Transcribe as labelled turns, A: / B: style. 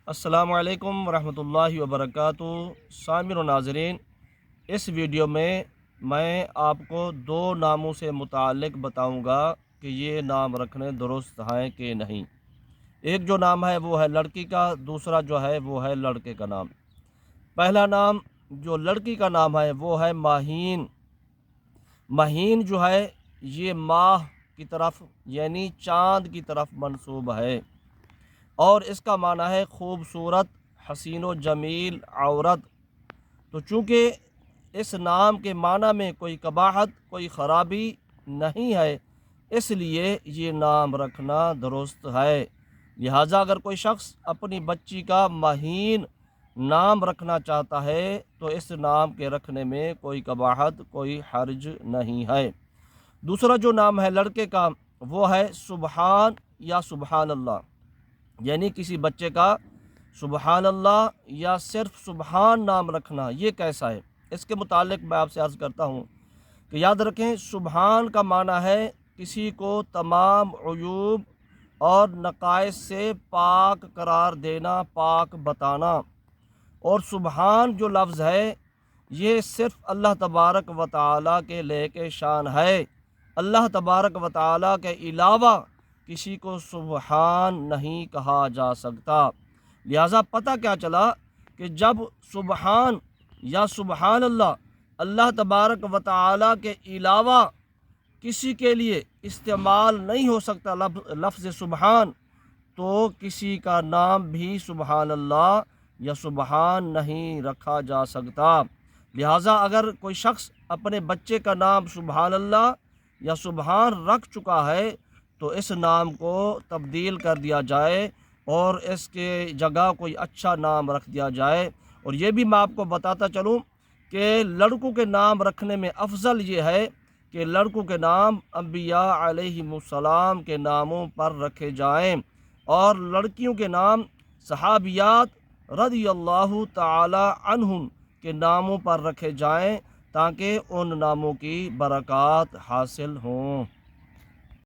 A: السلام علیکم ورحمۃ اللہ وبرکاتہ۔ سامعین و ناظرین، اس ویڈیو میں آپ کو دو ناموں سے متعلق بتاؤں گا کہ یہ نام رکھنے درست ہیں کہ نہیں۔ ایک جو نام ہے وہ ہے لڑکی کا، دوسرا جو ہے وہ ہے لڑکے کا نام۔ پہلا نام جو لڑکی کا نام ہے وہ ہے ماہین۔ ماہین جو ہے یہ ماہ کی طرف یعنی چاند کی طرف منسوب ہے، اور اس کا معنی ہے خوبصورت، حسین و جمیل عورت۔ تو چونکہ اس نام کے معنی میں کوئی قباحت، کوئی خرابی نہیں ہے، اس لیے یہ نام رکھنا درست ہے۔ لہٰذا اگر کوئی شخص اپنی بچی کا ماہین نام رکھنا چاہتا ہے تو اس نام کے رکھنے میں کوئی قباحت، کوئی حرج نہیں ہے۔ دوسرا جو نام ہے لڑکے کا وہ ہے سبحان یا سبحان اللہ، یعنی کسی بچے کا سبحان اللہ یا صرف سبحان نام رکھنا، یہ کیسا ہے؟ اس کے متعلق میں آپ سے عرض کرتا ہوں کہ یاد رکھیں، سبحان کا معنی ہے کسی کو تمام عیوب اور نقائص سے پاک قرار دینا، پاک بتانا۔ اور سبحان جو لفظ ہے یہ صرف اللہ تبارک و تعالیٰ کے لیے شان ہے۔ اللہ تبارک و تعالیٰ کے علاوہ کسی کو سبحان نہیں کہا جا سکتا۔ لہٰذا پتہ کیا چلا کہ جب سبحان یا سبحان اللہ اللہ تبارک و تعالیٰ کے علاوہ کسی کے لیے استعمال نہیں ہو سکتا لفظ سبحان، تو کسی کا نام بھی سبحان اللہ یا سبحان نہیں رکھا جا سکتا۔ لہٰذا اگر کوئی شخص اپنے بچے کا نام سبحان اللہ یا سبحان رکھ چکا ہے تو اس نام کو تبدیل کر دیا جائے اور اس کے جگہ کوئی اچھا نام رکھ دیا جائے۔ اور یہ بھی میں آپ کو بتاتا چلوں کہ لڑکوں کے نام رکھنے میں افضل یہ ہے کہ لڑکوں کے نام انبیاء علیہم السلام کے ناموں پر رکھے جائیں، اور لڑکیوں کے نام صحابیات رضی اللہ تعالی عنہم کے ناموں پر رکھے جائیں تاکہ ان ناموں کی برکات حاصل ہوں۔